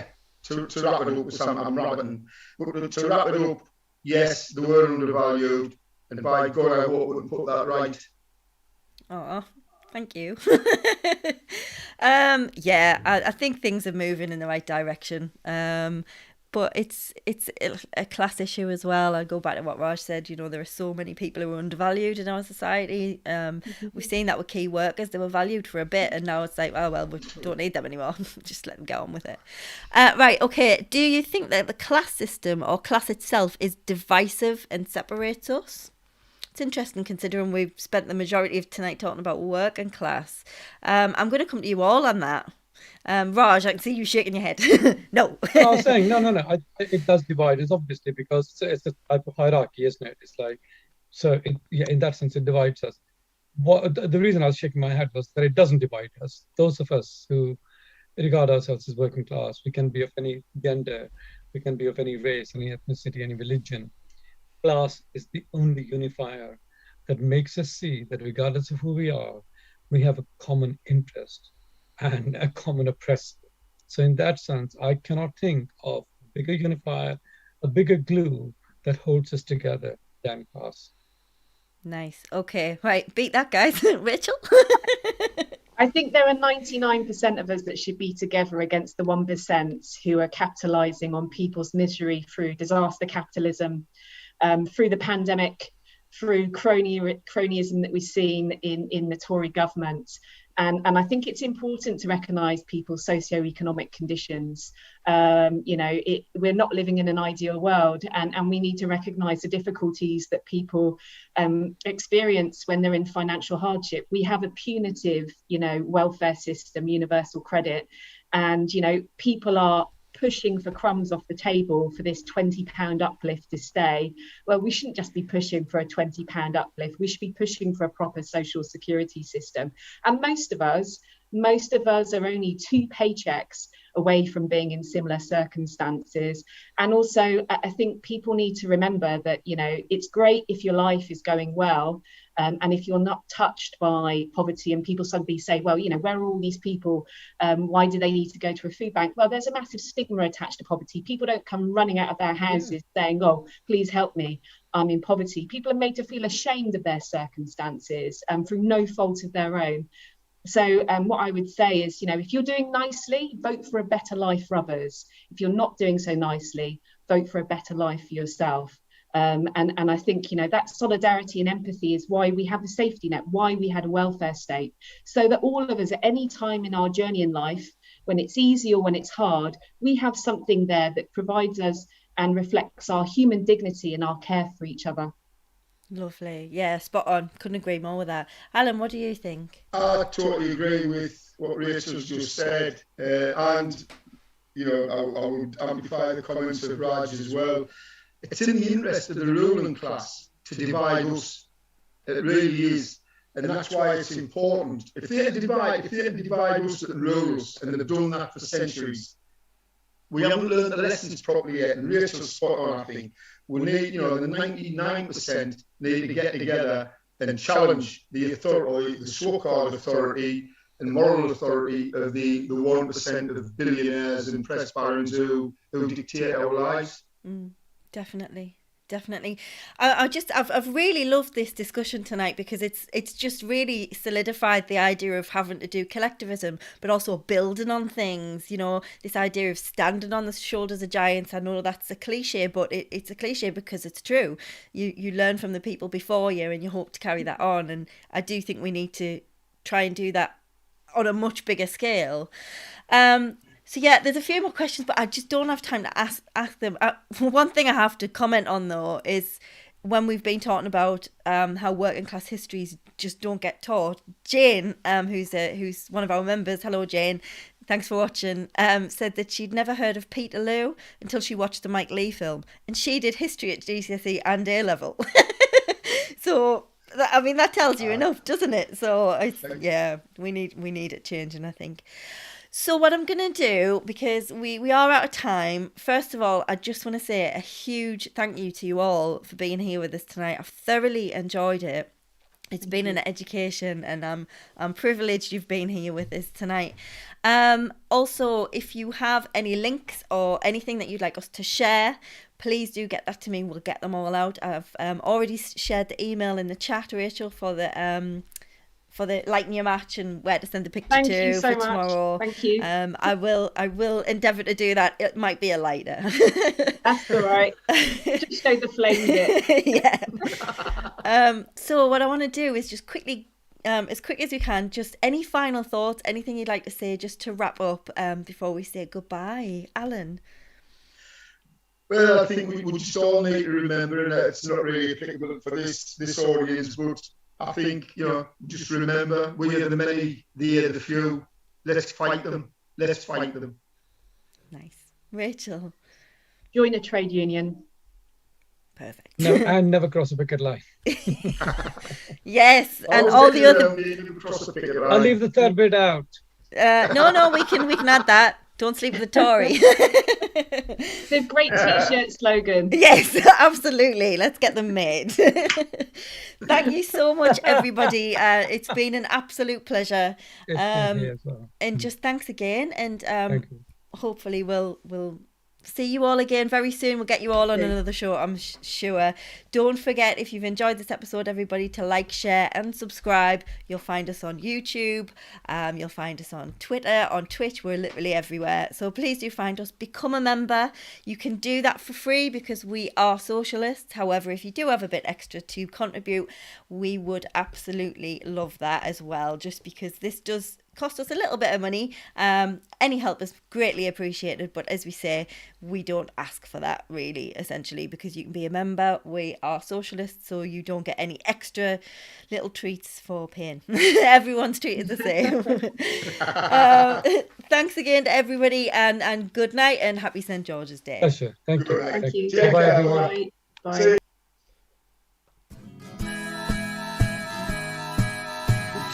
S3: wrap it up with Sam, I'm rabbiting, but to wrap it up. Yes, they were undervalued, and by God, I hope we can put that right.
S2: Oh, thank you. I think things are moving in the right direction. But it's a class issue as well. I go back to what Raj said. There are so many people who are undervalued in our society. We've seen that with key workers. They were valued for a bit, and now it's like, oh well, we don't need them anymore. Just let them get on with it. Right, okay. Do you think that the class system or class itself is divisive and separates us? It's interesting considering we've spent the majority of tonight talking about work and class. I'm going to come to you all on that. Raj, I can see you shaking your head. No.
S5: I was saying, no. It does divide. It's obviously because it's a type of hierarchy, isn't it? It's like, so in that sense, it divides us. The reason I was shaking my head was that it doesn't divide us. Those of us who regard ourselves as working class, we can be of any gender, we can be of any race, any ethnicity, any religion. Class is the only unifier that makes us see that regardless of who we are, we have a common interest and a common oppressor. So in that sense, I cannot think of a bigger unifier, a bigger glue that holds us together than class.
S2: Nice. Okay. Right. Beat that, guys. Rachel?
S4: I think there are 99% of us that should be together against the 1% who are capitalising on people's misery through disaster capitalism, through the pandemic, through cronyism that we've seen in the Tory government. And I think it's important to recognise people's socio-economic conditions. We're not living in an ideal world, and we need to recognise the difficulties that people experience when they're in financial hardship. We have a punitive, welfare system, universal credit, and people are pushing for crumbs off the table for this £20 uplift to stay. Well, we shouldn't just be pushing for a £20 uplift. We should be pushing for a proper social security system. And most of us are only 2 paychecks away from being in similar circumstances. And also, I think people need to remember that, it's great if your life is going well, and if you're not touched by poverty, and people suddenly say, well, where are all these people? Why do they need to go to a food bank? Well, there's a massive stigma attached to poverty. People don't come running out of their houses saying, oh, please help me, I'm in poverty. People are made to feel ashamed of their circumstances through no fault of their own. So what I would say is, if you're doing nicely, vote for a better life for others. If you're not doing so nicely, vote for a better life for yourself. And I think, that solidarity and empathy is why we have a safety net, why we had a welfare state, so that all of us at any time in our journey in life, when it's easy or when it's hard, we have something there that provides us and reflects our human dignity and our care for each other.
S2: Lovely. Yeah, spot on. Couldn't agree more with that. Alan, what do you think?
S3: I totally agree with what Rachel's just said. And, I would amplify the comments of Raj as well. It's in the interest of the ruling class to divide us. It really is. And that's why it's important. If they had to divide us and rule us, and they've done that for centuries, we haven't learned the lessons properly yet. And Rachel's spot on, I think. We need, the 99% need to get together and challenge the authority, the so-called authority and moral authority of the 1% of billionaires and press barons who dictate our lives.
S2: Definitely. I've really loved this discussion tonight, because it's just really solidified the idea of having to do collectivism, but also building on things. This idea of standing on the shoulders of giants. I know that's a cliche, but it's a cliche because it's true. You learn from the people before you, and you hope to carry that on. And I do think we need to try and do that on a much bigger scale. So yeah, there's a few more questions, but I just don't have time to ask them. One thing I have to comment on, though, is when we've been talking about how working class histories just don't get taught. Jane, who's one of our members, hello Jane, thanks for watching, said that she'd never heard of Peterloo until she watched the Mike Leigh film, and she did history at GCSE and A level. So that tells you enough, doesn't it? So we need it changing, I think. So what I'm going to do, because we are out of time, first of all, I just want to say a huge thank you to you all for being here with us tonight. I've thoroughly enjoyed it. It's been an education, and I'm privileged you've been here with us tonight. Also, if you have any links or anything that you'd like us to share, please do get that to me. We'll get them all out. I've already shared the email in the chat, Rachel, for the liking your match and where to send the picture to for tomorrow.
S4: Thank you.
S2: I will endeavour to do that. It might be a lighter.
S4: That's all right. Just show the flame bit.
S2: Yeah. So what I want to do is just quickly, as quick as we can, just any final thoughts, anything you'd like to say, just to wrap up before we say goodbye, Alan.
S3: Well, I think we just all need to remember that it's not really applicable for this audience, but I think, just remember, we are the many, they are the few. Let's fight them. Nice.
S2: Rachel?
S4: Join a trade union.
S2: Perfect.
S5: No, and never cross a picket line.
S2: Yes, and all the other...
S5: I'll leave the third bit out.
S2: No, we can add that. Don't sleep with a Tory.
S4: The great T-shirt slogan.
S2: Yes, absolutely. Let's get them made. Thank you so much, everybody. It's been an absolute pleasure. And just thanks again. And hopefully we'll see you all again very soon. We'll get you all on another show, I'm sure. Don't forget, if you've enjoyed this episode, everybody, to like, share and subscribe. You'll find us on YouTube. You'll find us on Twitter, on Twitch. We're literally everywhere. So please do find us. Become a member. You can do that for free because we are socialists. However, if you do have a bit extra to contribute, we would absolutely love that as well, just because this does cost us a little bit of money. Any help is greatly appreciated, but as we say, we don't ask for that really, essentially, because you can be a member. We are socialists, so you don't get any extra little treats for paying. Everyone's treated the same. Thanks again to everybody, and good night and happy St. George's Day.
S5: Pleasure. Thank you.
S4: Thank you.
S5: Bye everyone.
S4: Bye.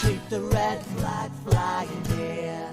S1: Keep the red flag flying here.